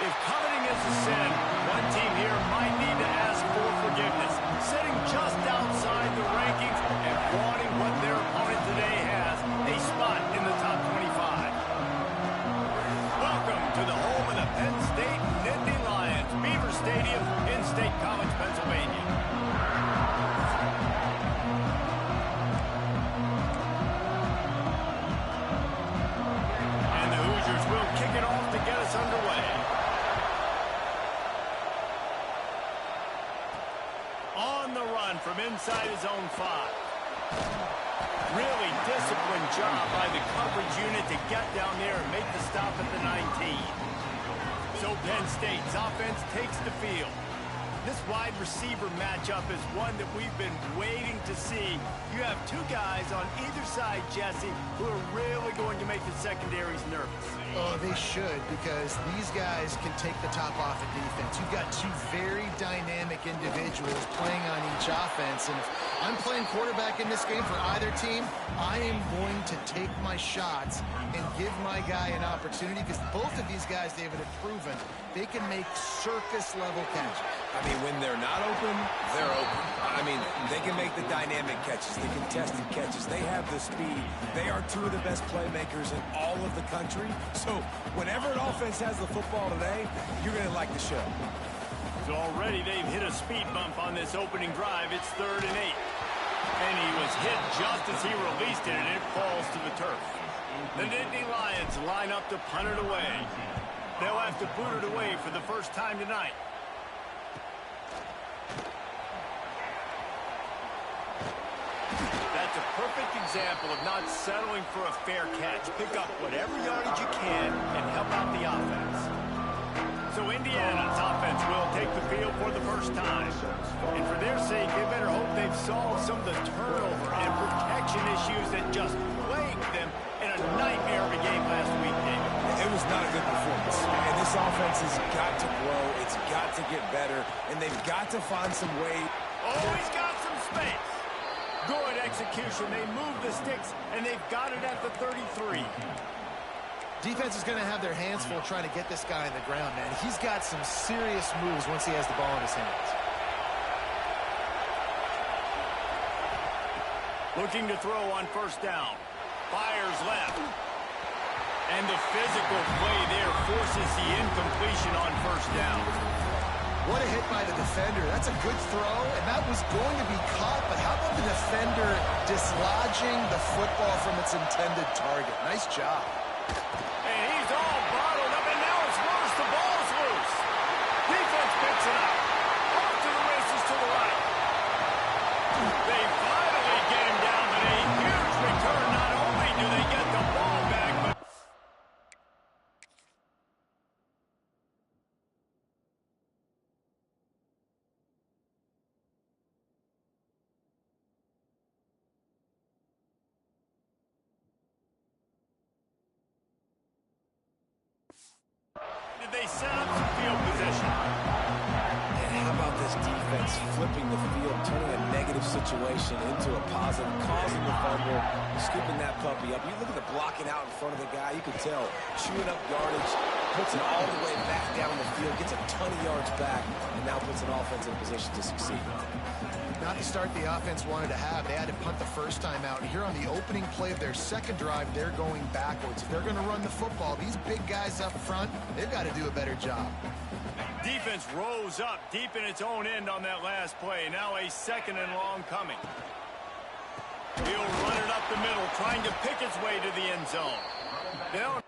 If coveting is a sin, one team here might need to ask for forgiveness, sitting just outside the rankings and wanting what their opponent today has, a spot in the top 25. Welcome to the home of the Penn State Nittany Lions, Beaver Stadium in State College, Pennsylvania. And the Hoosiers will kick it off to get us underway. On the run from inside his own 5. Really disciplined job by the coverage unit to get down there and make the stop at the 19. So Penn State's offense takes the field. This wide receiver matchup is one that we've been waiting to see. You have two guys on either side, Jesse, who are really going to make the secondaries nervous. Oh, they should, because these guys can take the top off of defense. You've got two very dynamic individuals playing on each offense, and if I'm playing quarterback in this game for either team, I am going to take my shots and give my guy an opportunity, because both of these guys, David, have proven they can make circus-level catches. I mean, when they're not open, they're open. I mean, they can make the dynamic catches, the contested catches. They have the speed. They are two of the best playmakers in all of the country. So whenever an offense has the football today, you're going to like the show. So already they've hit a speed bump on this opening drive. It's 3rd and 8. And he was hit just as he released it, and it falls to the turf. The Nittany Lions line up to punt it away. They'll have to boot it away for the first time tonight. That's a perfect example of not settling for a fair catch. Pick up whatever yardage you can and help out the offense. So Indiana's offense will take the field for the first time. And for their sake, they better hope they've solved some of the turnover and protection issues that just plagued them in a nightmare of a game last week, David. It was not a good performance. And this offense has got to grow. It's got to get better. And they've got to find some way. Oh, he's got some space. Good execution. They move the sticks, and they've got it at the 33. Defense is going to have their hands full trying to get this guy on the ground, man. He's got some serious moves once he has the ball in his hands. Looking to throw on first down. Fires left. And the physical play there forces the incompletion on first down. What a hit by the defender. That's a good throw, and that was going to be caught, but how about the defender dislodging the football from its intended target? Nice job. And he's all bottled up, and now it's worse. The ball's loose. Defense picks it up. Off to the races to the right. They finally get him down, but a huge return. Not only do they get the ball back, but they set up some field position. And how about this defense flipping the field, turning a negative situation into a positive, causing the fumble, scooping that puppy up. You look at the blocking out in front of the guy, you can tell, chewing up yardage, puts it all the way back down the field, gets a ton of yards back, and now puts an offense in position to succeed. Not the start the offense wanted to have. They had to punt the first time out. And here on the opening play of their second drive, they're going backwards. If they're going to run the football, these big guys up front, they've got to do a better job. Defense rose up deep in its own end on that last play. Now a 2nd and long coming. He'll run it up the middle, trying to pick its way to the end zone. They don't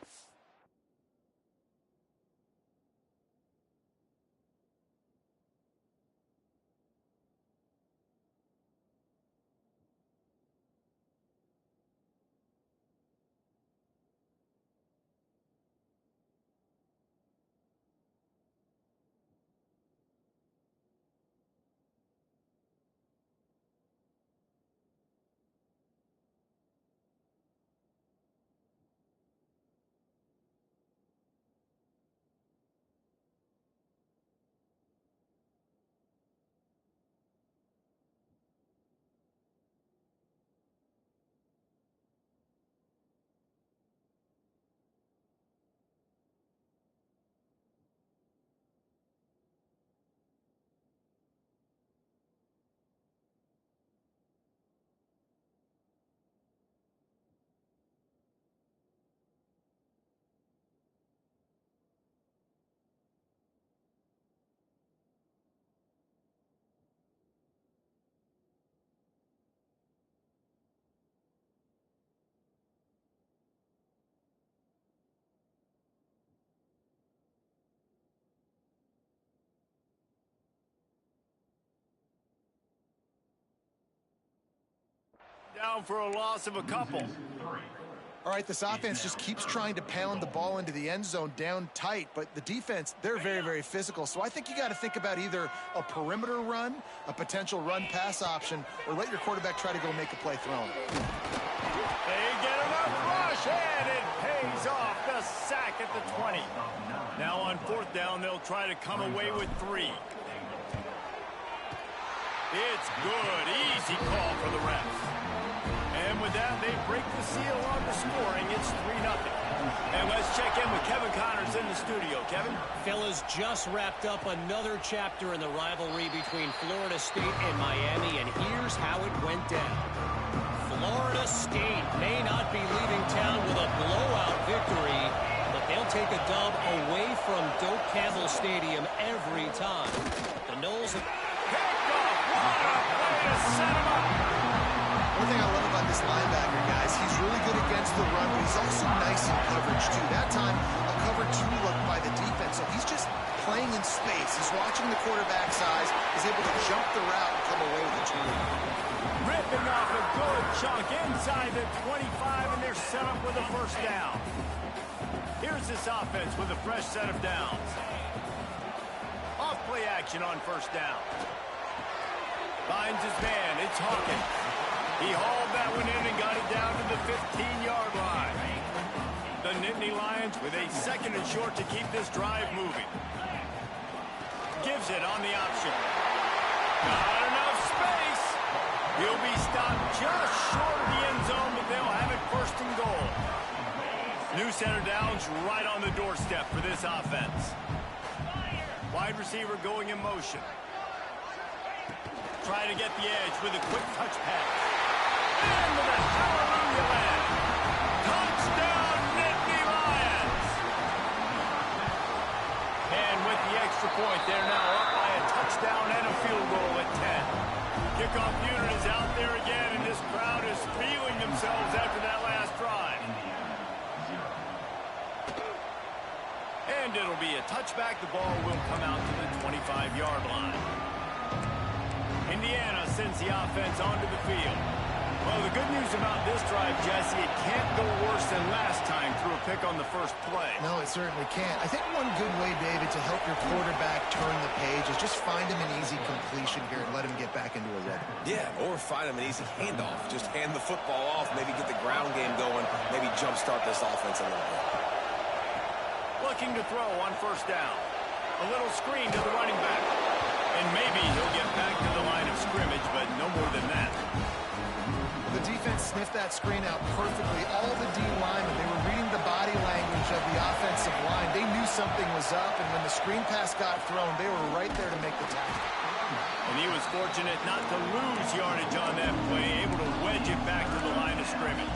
down for a loss of a couple. All right, this offense just keeps trying to pound the ball into the end zone down tight, but the defense, they're very, very physical. So I think you got to think about either a perimeter run, a potential run-pass option, or let your quarterback try to go make a play throwing. They get enough rush, and it pays off. The sack at the 20. Now on 4th down, they'll try to come away with 3. It's good. Easy call for the refs. And with that, they break the seal on the scoring. It's 3-0. And let's check in with Kevin Connors in the studio. Kevin? Fellas, just wrapped up another chapter in the rivalry between Florida State and Miami, and here's how it went down. Florida State may not be leaving town with a blowout victory, but they'll take a dub away from Doak Campbell Stadium every time. The Noles have... Picked off! What a way to set him up! One thing I love about this linebacker, guys, he's really good against the run, but he's also nice in coverage, too. That time, a cover 2 look by the defense, so he's just playing in space. He's watching the quarterback's eyes. He's able to jump the route and come away with a turnover. Ripping off a good chunk inside the 25, and they're set up with a 1st down. Here's this offense with a fresh set of downs. Off play action on 1st down. Finds his man. It's Hawkins. He hauled that one in and got it down to the 15-yard line. The Nittany Lions with a 2nd and short to keep this drive moving. Gives it on the option. Not enough space. He'll be stopped just short of the end zone, but they'll have it 1st and goal. New center downs right on the doorstep for this offense. Wide receiver going in motion. Try to get the edge with a quick touch pass. And with a hallelujah land. Touchdown, Nittany Lions! And with the extra point, they're now up by a touchdown and a field goal at 10. Kickoff unit is out there again, and this crowd is feeling themselves after that last drive. And it'll be a touchback. The ball will come out to the 25-yard line. Indiana sends the offense onto the field. Well, the good news about this drive, Jesse, it can't go worse than last time through a pick on the 1st play. No, it certainly can't. I think one good way, David, to help your quarterback turn the page is just find him an easy completion here and let him get back into a rhythm. Yeah, or find him an easy handoff. Just hand the football off, maybe get the ground game going, maybe jumpstart this offense a little bit. Looking to throw on 1st down. A little screen to the running back. And maybe he'll get back to the line of scrimmage, but no more than that. The defense sniffed that screen out perfectly. All the D linemen, they were reading the body language of the offensive line. They knew something was up, and when the screen pass got thrown, they were right there to make the tackle. And he was fortunate not to lose yardage on that play, able to wedge it back to the line of scrimmage.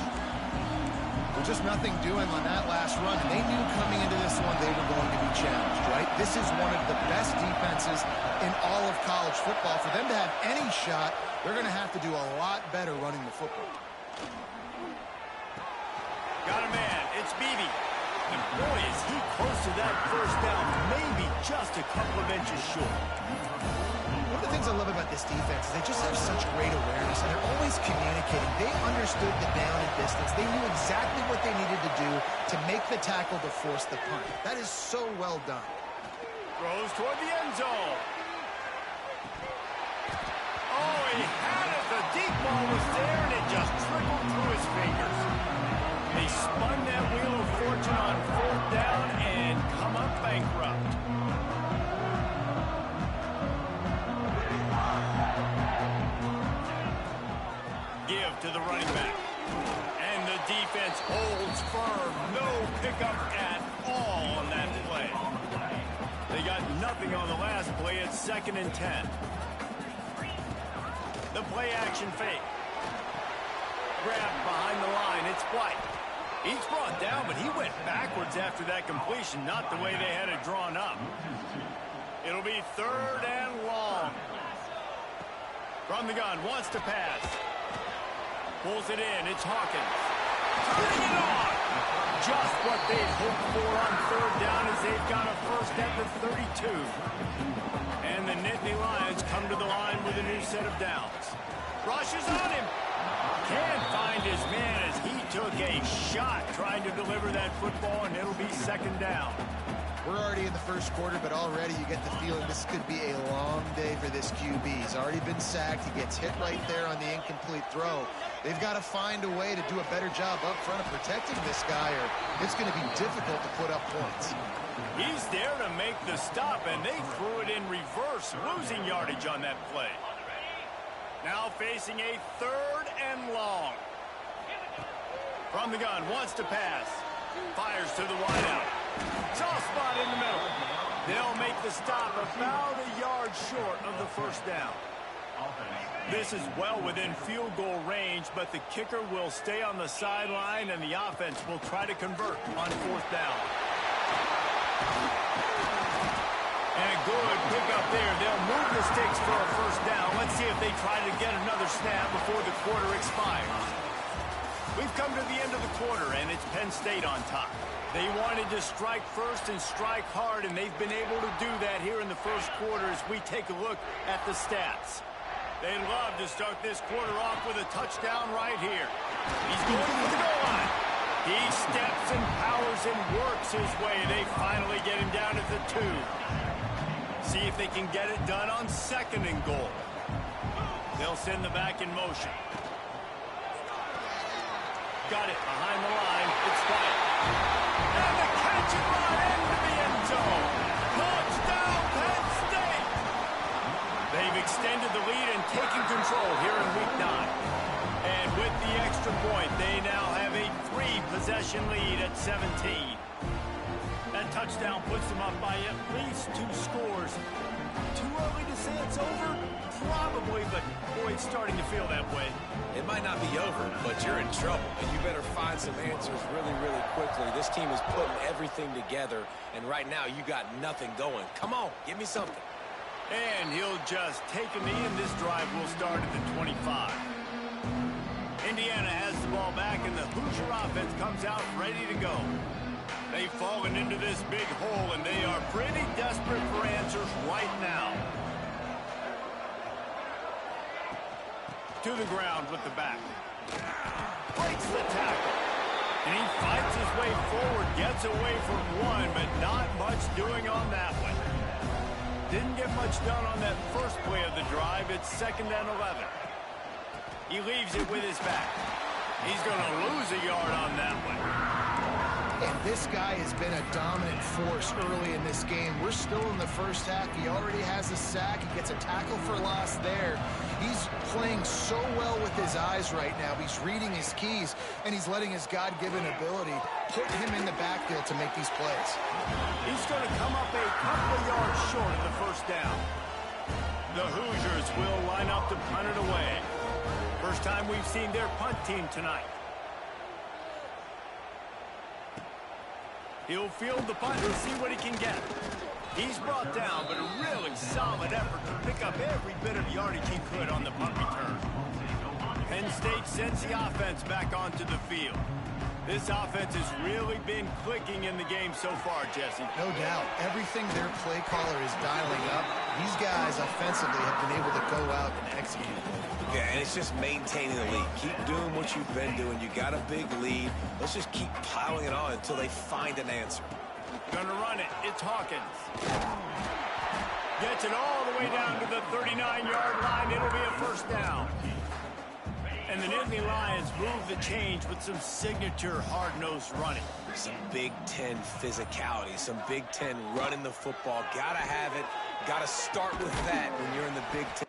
Well, just nothing doing on that last run, and they knew coming into this one they were going to be challenged, right? This is one of the best defenses in all of college football. For them to have any shot, they're going to have to do a lot better running the football. Got a man. It's Beebe. And boy, is he close to that 1st down. Maybe just a couple of inches short. One of the things I love about this defense is they just have such great awareness, and they're always communicating. They understood the down and distance. They knew exactly what they needed to do to make the tackle to force the punt. That is so well done. Throws toward the end zone. Oh, he had it. The deep ball was there, and it just trickled through his fingers. They spun that wheel of fortune on 4th down and come up bankrupt. Give to the running back. And the defense holds firm. No pickup at all on that play. They got nothing on the last play. It's 2nd and 10. The play action fake. Grabbed behind the line. It's White. He's brought down, but he went backwards after that completion, not the way they had it drawn up. It'll be 3rd and long. From the gun, wants to pass. Pulls it in. It's Hawkins. Turning it on. Just what they'd hoped for on 3rd down as they've got a 1st at the 32. And the Nittany Lions come to the line with a new set of downs. Rushes on him. Can't find his man as he took a shot trying to deliver that football, and it'll be second down. We're already in the first quarter, but already you get the feeling this could be a long day for this QB. He's already been sacked. He gets hit right there on the incomplete throw. They've got to find a way to do a better job up front of protecting this guy, or it's going to be difficult to put up points. He's there to make the stop, and they threw it in reverse, losing yardage on that play. Now facing a 3rd and long. From the gun, wants to pass. Fires to the wideout. Soft spot in the middle. They'll make the stop about a yard short of the first down. This is well within field goal range, but the kicker will stay on the sideline, and the offense will try to convert on 4th down. And a good pickup there. They'll move the sticks for a first down. Let's see if they try to get another snap before the quarter expires. We've come to the end of the quarter, and it's Penn State on top. They wanted to strike first and strike hard, and they've been able to do that here in the first quarter as we take a look at the stats. They'd love to start this quarter off with a touchdown right here. He's going for the goal line. He steps and powers and works his way. They finally get him down at the 2. See if they can get it done on 2nd and goal. They'll send the back in motion. Got it behind the line. It's quiet. And the catch and run into the end zone. Touchdown, Penn State! They've extended the lead and taken control here in Week 9. And with the extra point, they now have a 3-possession lead at 17. That touchdown puts them up by at least 2 scores. Too early to say it's over? Probably, but boy, it's starting to feel that way. It might not be over, but you're in trouble, and you better find some answers really, really quickly. This team is putting everything together, and right now you got nothing going. Come on, give me something. And he'll just take a knee, and this drive will start at the 25. Indiana has the ball back, and the Hoosier offense comes out ready to go. They've fallen into this big hole, and they are pretty desperate for answers right now. To the ground with the back. Breaks the tackle. And he fights his way forward, gets away from one, but not much doing on that one. Didn't get much done on that first play of the drive. It's 2nd and 11. He leaves it with his back. He's going to lose a yard on that one. And this guy has been a dominant force early in this game. We're still in the first half. He already has a sack. He gets a tackle for loss there. He's playing so well with his eyes right now. He's reading his keys, and he's letting his God-given ability put him in the backfield to make these plays. He's going to come up a couple of yards short of the first down. The Hoosiers will line up to punt it away. First time we've seen their punt team tonight. He'll field the punt and see what he can get. He's brought down, but a really solid effort to pick up every bit of yardage he could on the punt return. Penn State sends the offense back onto the field. This offense has really been clicking in the game so far, Jesse. No doubt. Everything their play caller is dialing up, these guys offensively have been able to go out and execute. Yeah, and it's just maintaining the lead. Keep doing what you've been doing. You got a big lead. Let's just keep piling it on until they find an answer. Gonna run it. It's Hawkins. Gets it all the way down to the 39-yard line. It'll be a first down. And the Nittany Lions move the change with some signature hard-nosed running. Some Big Ten physicality, some Big Ten running the football. Gotta have it. Gotta start with that when you're in the Big Ten.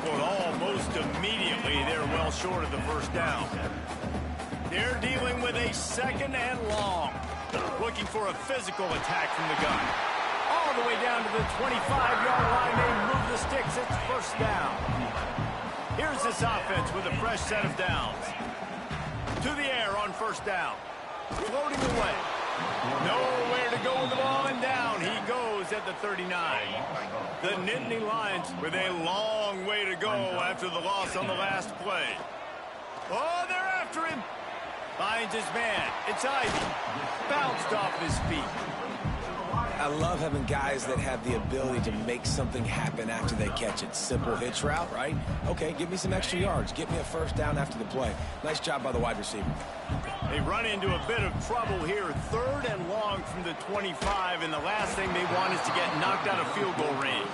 tackled almost immediately. They're well short of the first down. They're dealing with a 2nd and long. Looking for a physical attack from the gun. All the way down to the 25-yard line. They move the sticks. It's first down. Here's this offense with a fresh set of downs. To the air on first down. Floating away. Nowhere to go with the ball, and down he goes at the 39. The Nittany Lions with a long way to go after the loss on the last play. Oh, they're after him. Finds his man. It's Ivy. Bounced off his feet. I love having guys that have the ability to make something happen after they catch it. Simple hitch route, right? Okay, give me some extra yards. Get me a first down after the play. Nice job by the wide receiver. They run into a bit of trouble here. 3rd and long from the 25, and the last thing they want is to get knocked out of field goal range.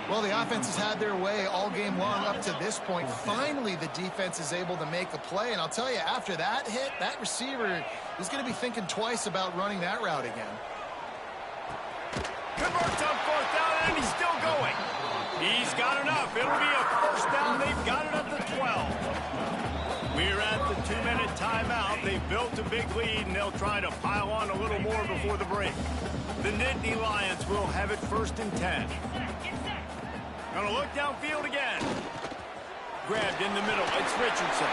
Well, the offense has had their way all game long up to this point. Finally, the defense is able to make a play, and I'll tell you, after that hit, that receiver is going to be thinking twice about running that route again. Converts on 4th down, and he's still going. He's got enough. It'll be a first down. They've got it at the 12. We're at the 2-minute timeout. They've built a big lead, and they'll try to pile on a little more before the break. The Nittany Lions will have it 1st and 10. Gonna look downfield again. Grabbed in the middle. It's Richardson.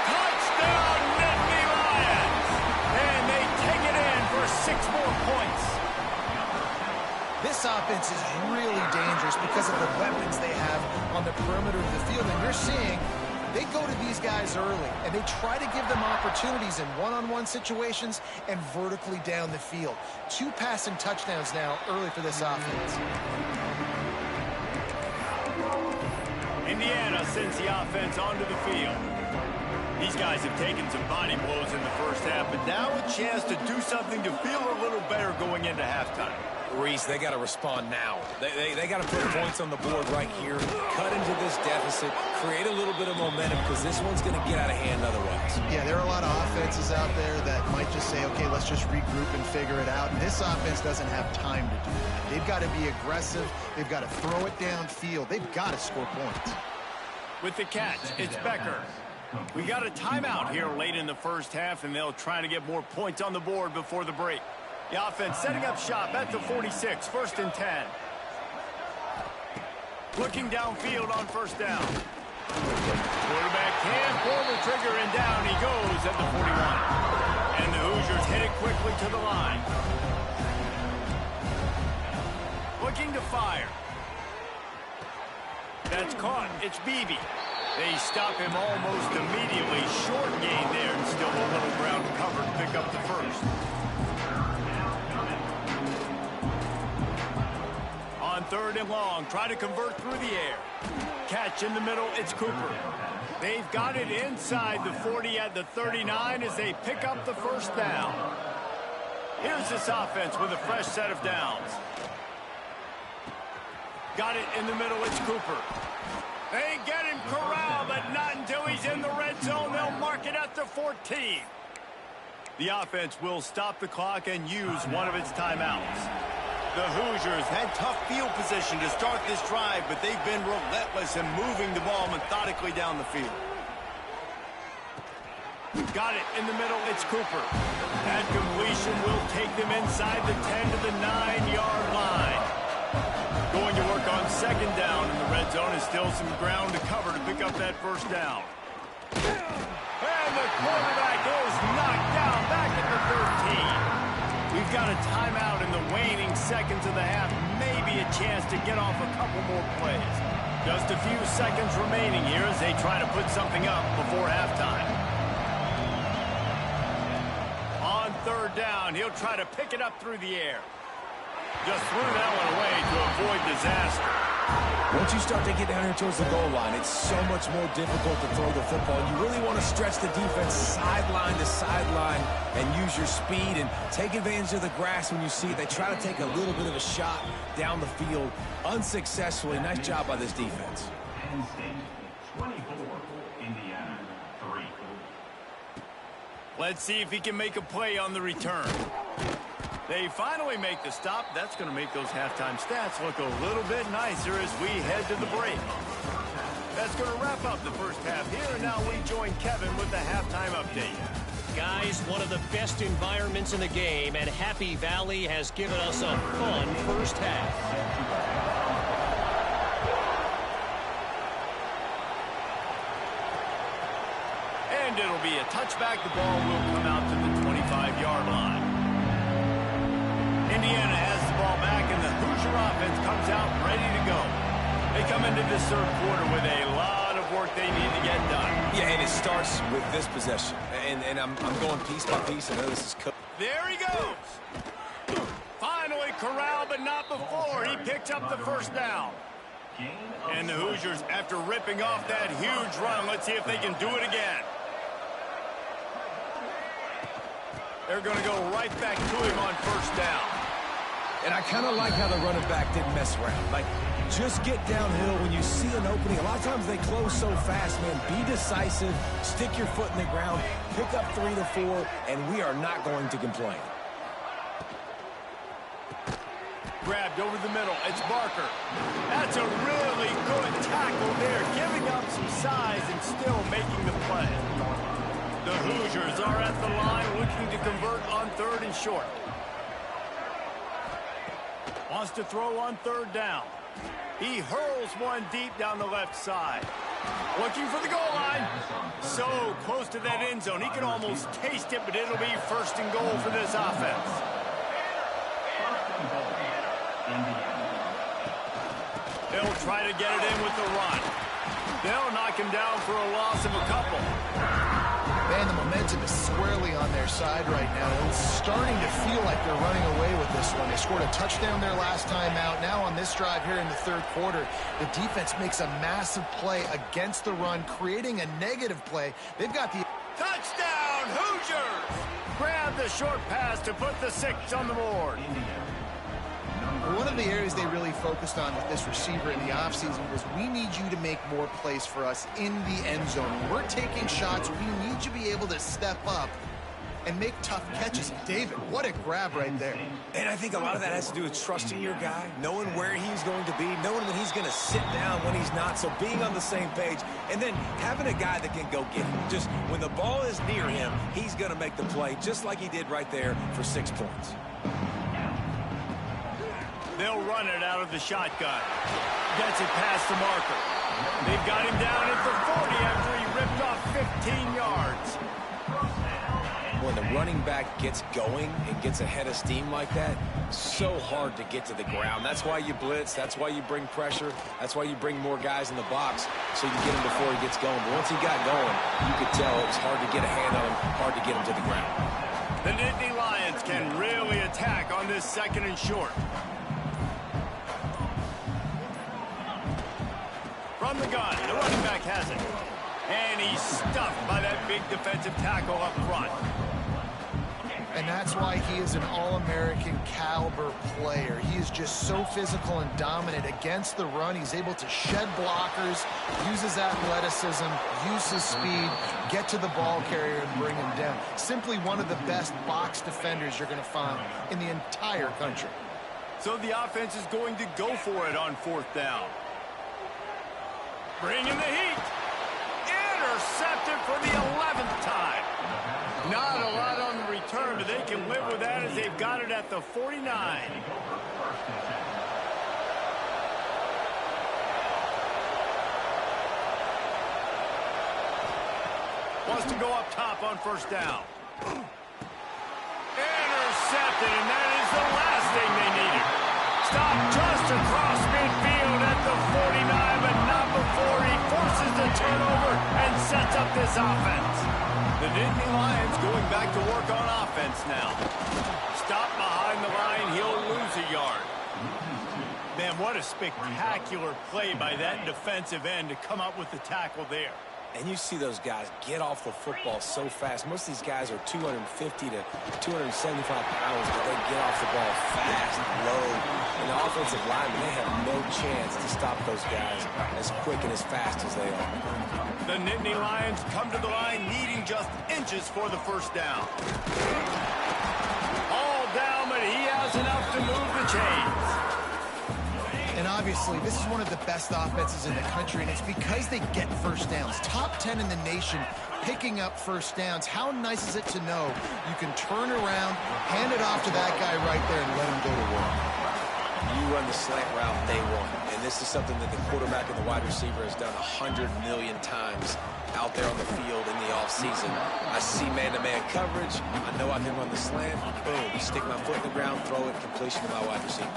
Touchdown, Nittany Lions! And they take it in for 6 more points. This offense is really dangerous because of the weapons they have on the perimeter of the field. And you're seeing they go to these guys early, and they try to give them opportunities in one-on-one situations and vertically down the field. 2 passing touchdowns now early for this offense. Indiana sends the offense onto the field. These guys have taken some body blows in the first half, but now a chance to do something to feel a little better going into halftime. Reese, they got to respond now. They got to put points on the board right here, cut into this deficit, create a little bit of momentum, because this one's going to get out of hand otherwise. Yeah, there are a lot of offenses out there that might just say, okay, let's just regroup and figure it out. And this offense doesn't have time to do that. They've got to be aggressive. They've got to throw it downfield. They've got to score points. With the catch, it's Becker. We got a timeout here late in the first half, and they'll try to get more points on the board before the break. The offense setting up shop at the 46, 1st and 10. Looking downfield on first down. Quarterback can't pull the trigger, and down he goes at the 41. And the Hoosiers hit it quickly to the line. Looking to fire. That's caught. It's Beebe. They stop him almost immediately. Short gain there, and still a little ground to cover to pick up the first. On 3rd and long, try to convert through the air. Catch in the middle, it's Cooper. They've got it inside the 40 at the 39 as they pick up the first down. Here's this offense with a fresh set of downs. Got it in the middle, it's Cooper. They get him corralled, but not until he's in the red zone. They'll mark it at the 14. The offense will stop the clock and use one of its timeouts. The Hoosiers had tough field position to start this drive, but they've been relentless in moving the ball methodically down the field. Got it in the middle, it's Cooper. That completion will take them inside the 10 to the 9-yard line. Going to work on 2nd down in the red zone is still some ground to cover to pick up that first down. And the quarterback goes knocked down back at the 13. We've got a timeout in the waning seconds of the half. Maybe a chance to get off a couple more plays. Just a few seconds remaining here as they try to put something up before halftime. On 3rd down, he'll try to pick it up through the air. Just threw that one away to avoid disaster. Once you start to get down here towards the goal line, it's so much more difficult to throw the football. You really want to stretch the defense sideline to sideline and use your speed and take advantage of the grass when you see it. They try to take a little bit of a shot down the field unsuccessfully. Nice job by this defense. Penn State 24, Indiana 3. Let's see if he can make a play on the return. They finally make the stop. That's going to make those halftime stats look a little bit nicer as we head to the break. that's going to wrap up the first half here. And now we join Kevin with the halftime update. Guys, one of the best environments in the game, and Happy Valley has given us a fun first half. And it'll be a touchback. The ball will come out to the 25-yard line. Indiana has the ball back, and the Hoosier offense comes out ready to go. They come into this third quarter with a lot of work they need to get done. Yeah, and it starts with this possession. And I'm going piece by piece. I know this is There he goes. Finally corralled, but not before. He picks up the first down. And the Hoosiers, after ripping off that huge run, let's see if they can do it again. They're going to go right back to him on first down. And I kind of like how the running back didn't mess around. Like, just get downhill when you see an opening. A lot of times they close so fast, man. Be decisive, stick your foot in the ground, pick up 3 to 4, and we are not going to complain. Grabbed over the middle. It's Barker. That's a really good tackle there, giving up some size and still making the play. The Hoosiers are at the line looking to convert on 3rd and short. Wants to throw on 3rd down. He hurls one deep down the left side. Looking for the goal line. So close to that end zone. He can almost taste it, but it'll be 1st and goal for this offense. They'll try to get it in with the run. They'll knock him down for a loss of a couple. Man, the momentum is squarely on their side right now. It's starting to feel like they're running away with this one. They scored a touchdown their last time out. Now on this drive here in the 3rd quarter, the defense makes a massive play against the run, creating a negative play. They've got the Touchdown, Hoosiers! Grab the short pass to put the 6 on the board. One of the areas they really focused on with this receiver in the offseason was we need you to make more plays for us in the end zone. We're taking shots. We need you to be able to step up and make tough catches. David, what a grab right there. And I think a lot of that has to do with trusting your guy, knowing where he's going to be, knowing that he's going to sit down when he's not, so being on the same page, and then having a guy that can go get him. Just when the ball is near him, he's going to make the play, just like he did right there for 6 points. They'll run it out of the shotgun. Gets it past the marker. They've got him down at the 40 after he ripped off 15 yards. When the running back gets going and gets ahead of steam like that, so hard to get to the ground. That's why you blitz. That's why you bring pressure. That's why you bring more guys in the box so you can get him before he gets going. But once he got going, you could tell it was hard to get a hand on him, hard to get him to the ground. The Nittany Lions can really attack on this 2nd and short. From the gun, the running back has it. And he's stuffed by that big defensive tackle up front. And that's why he is an All-American caliber player. He is just so physical and dominant against the run. He's able to shed blockers, use his athleticism, use his speed, get to the ball carrier and bring him down. Simply one of the best box defenders you're going to find in the entire country. So the offense is going to go for it on 4th down. Bringing the heat. Intercepted for the 11th time. Not a lot on the return, but they can live with that as they've got it at the 49. Wants to go up top on 1st down. Intercepted, and that is the last thing they needed. Stopped just across midfield at the 49, but not before he forces the turnover and sets up this offense. The Nittany Lions going back to work on offense now. Stop behind the line, he'll lose a yard. Man, what a spectacular play by that defensive end to come up with the tackle there. And you see those guys get off the football so fast. Most of these guys are 250 to 275 pounds, but they get off the ball fast, low. And the offensive linemen, they have no chance to stop those guys as quick and as fast as they are. The Nittany Lions come to the line needing just inches for the 1st down. All down, but he has enough to move the chains. And obviously, this is one of the best offenses in the country, and it's because they get first downs. Top 10 in the nation picking up first downs. How nice is it to know you can turn around, hand it off to that guy right there, and let him go to work? You run the slant route day one, and this is something that the quarterback and the wide receiver has done 100 million times out there on the field in the offseason. I see man-to-man coverage. I know I can run the slant. Boom, stick my foot in the ground, throw it, completion to my wide receiver.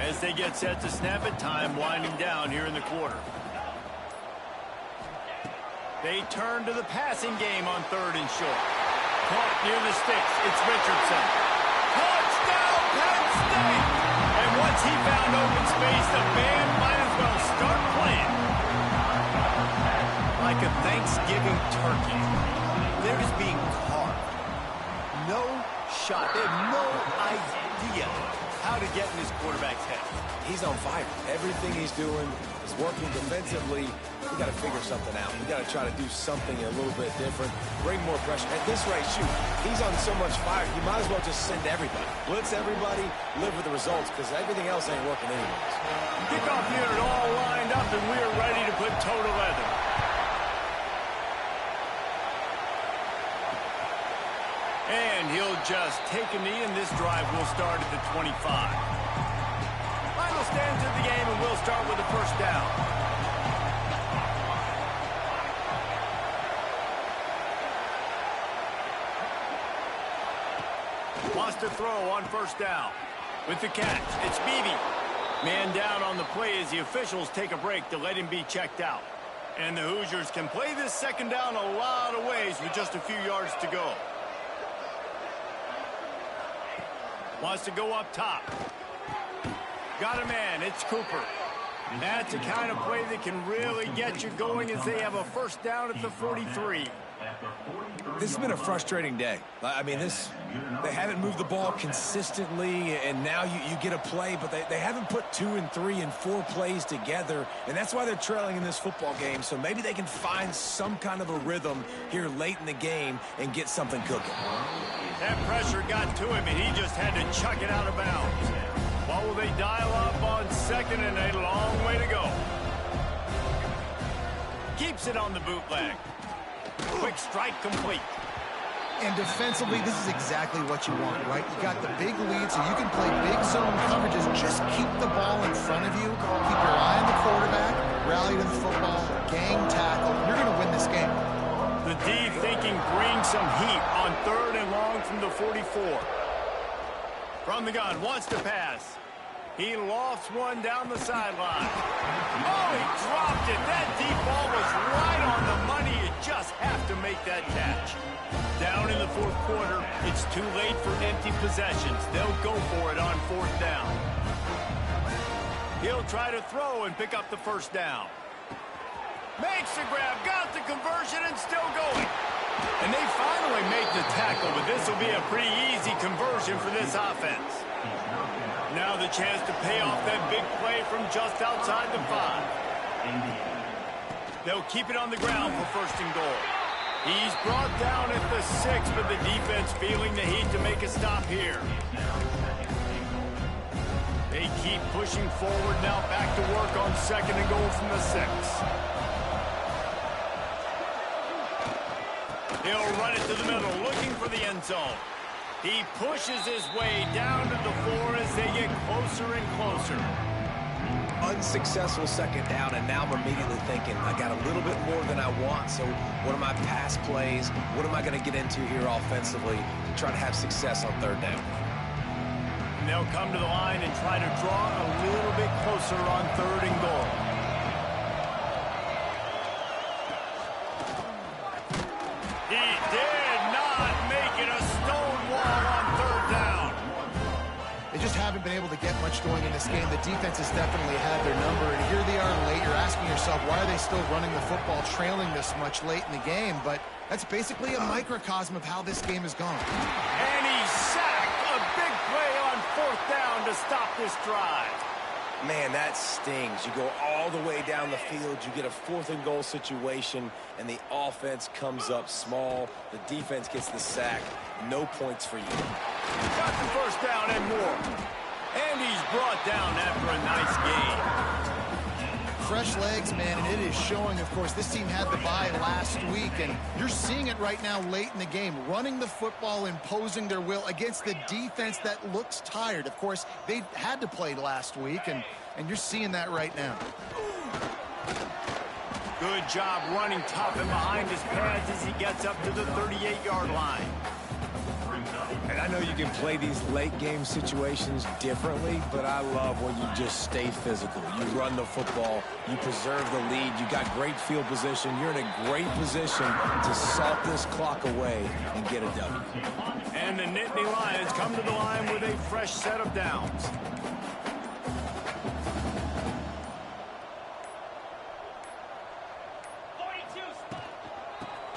As they get set to snap it, time winding down here in the quarter. They turn to the passing game on 3rd and short. Caught near the sticks. It's Richardson. Touchdown, Penn State! And once he found open space, the band might as well start playing. Like a Thanksgiving turkey, they're just being carved. No shot. They have no idea how to get in this quarterback's head. He's on fire. Everything he's doing is working defensively. We got to figure something out. We got to try to do something a little bit different. Bring more pressure. At this rate, shoot, he's on so much fire, you might as well just send everybody. Blitz everybody, live with the results, because everything else ain't working anyways. Kickoff unit all lined up, and we're ready to put toe to leather. And he'll just take a knee, and this drive will start at the 25. Final stands of the game, and we'll start with the first down. Wants to throw on first down. With the catch, it's Beebe. Man down on the play as the officials take a break to let him be checked out. And the Hoosiers can play this second down a lot of ways with just a few yards to go. Wants to go up top. Got a man, it's Cooper. That's the kind of play that can really get you going as they have a first down at the 43. This has been a frustrating day. I mean, they haven't moved the ball consistently, and now you get a play, but they haven't put 2 and 3 and 4 plays together, and that's why they're trailing in this football game. So maybe they can find some kind of a rhythm here late in the game and get something cooking. That pressure got to him, and he just had to chuck it out of bounds. What will they dial up on 2nd and a long way to go? Keeps it on the bootleg. Quick strike complete. And defensively, this is exactly what you want, right? You got the big lead, so you can play big zone coverages. Just keep the ball in front of you. Keep your eye on the quarterback. Rally to the football. Gang tackle. You're going to win this game. The D thinking bring some heat on 3rd and long from the 44. From the gun, wants to pass. He lofts one down the sideline. Oh, he dropped it. That deep ball was right on the money. You just have to make that catch. Down in the 4th quarter, it's too late for empty possessions. They'll go for it on 4th down. He'll try to throw and pick up the first down. Makes the grab, got the conversion, and still going. And they finally make the tackle, but this will be a pretty easy conversion for this offense. Now the chance to pay off that big play from just outside the 5. They'll keep it on the ground for 1st and goal. He's brought down at the 6, but the defense feeling the heat to make a stop here. They keep pushing forward now, back to work on 2nd and goal from the 6. He'll run it to the middle, looking for the end zone. He pushes his way down to the 4 as they get closer and closer. Unsuccessful 2nd down, and now I'm immediately thinking, I got a little bit more than I want, so what are my pass plays? What am I going to get into here offensively to try to have success on 3rd down? And they'll come to the line and try to draw a little bit closer on 3rd and goal. He did not make it a stone wall on 3rd down. They just haven't been able to get much going in this game. The defense has definitely had their number, and here they are late. You're asking yourself, why are they still running the football, trailing this much late in the game? But that's basically a microcosm of how this game has gone. And he sacked a big play on 4th down to stop this drive. Man, that stings. You go all the way down the field, you get a 4th and goal situation, and the offense comes up small. The defense gets the sack. No points for you. Got the first down and more. And he's brought down after a nice gain. Fresh legs, man, and it is showing, of course. This team had the bye last week, and you're seeing it right now late in the game, running the football, imposing their will against the defense that looks tired. Of course, they had to play last week, and you're seeing that right now. Good job running tough and behind his pads as he gets up to the 38-yard line. And I know you can play these late game situations differently, but I love when you just stay physical. You run the football, you preserve the lead, you got great field position, you're in a great position to salt this clock away and get a W. And the Nittany Lions come to the line with a fresh set of downs.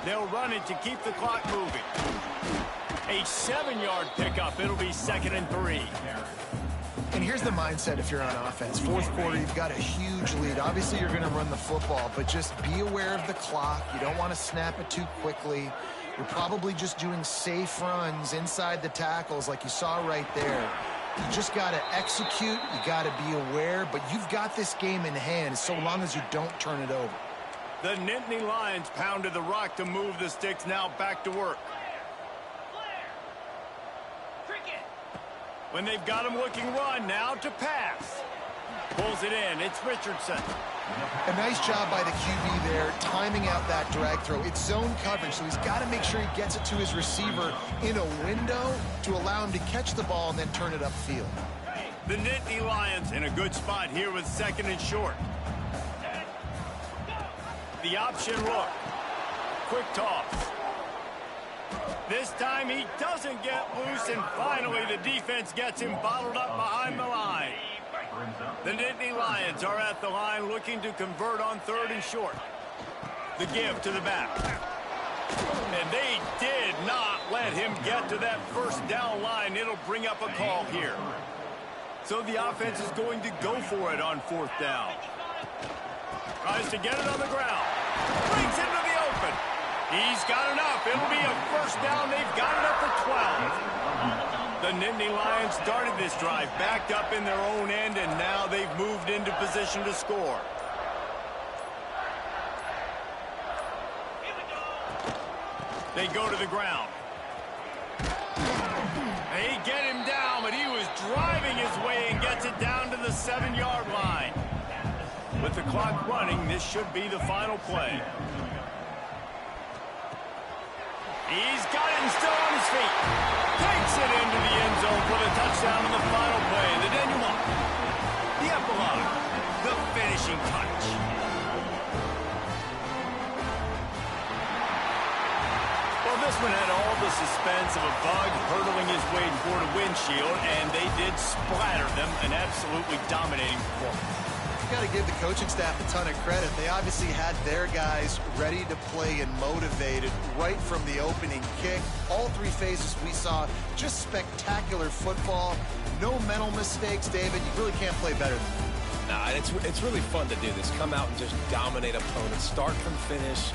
They'll run it to keep the clock moving. A 7-yard pickup. It'll be 2nd and 3. And here's the mindset if you're on offense. Fourth quarter, you've got a huge lead. Obviously, you're going to run the football, but just be aware of the clock. You don't want to snap it too quickly. You're probably just doing safe runs inside the tackles like you saw right there. You just got to execute. You got to be aware, but you've got this game in hand so long as you don't turn it over. The Nittany Lions pounded the rock to move the sticks. Now back to work. When they've got him looking run, now to pass. Pulls it in. It's Richardson. A nice job by the QB there, timing out that drag throw. It's zone coverage, so he's got to make sure he gets it to his receiver in a window to allow him to catch the ball and then turn it upfield. The Nittany Lions in a good spot here with 2nd and short. The option look. Quick toss. This time he doesn't get loose, and finally the defense gets him bottled up behind the line. The Nittany Lions are at the line looking to convert on 3rd and short. The give to the back. And they did not let him get to that first down line. It'll bring up a call here. So the offense is going to go for it on 4th down. Tries to get it on the ground. Brings it to the open. He's got enough. It'll be a 1st down. They've got it up for 12. The Nittany Lions started this drive backed up in their own end, and now they've moved into position to score. They go to the ground. They get him down, but he was driving his way and gets it down to the 7-yard line. With the clock running, this should be the final play. He's got it and still on his feet. Takes it into the end zone for the touchdown on the final play. The denouement. The epilogue. The finishing touch. Well, this one had all the suspense of a bug hurtling his way toward a windshield, and they did splatter them. An absolutely dominating performance. Got to give the coaching staff a ton of credit. They obviously had their guys ready to play and motivated right from the opening kick. All 3 phases we saw, just spectacular football. No mental mistakes, David. You really can't play better than that. Nah, it's really fun to do this. Come out and just dominate opponents, start from finish.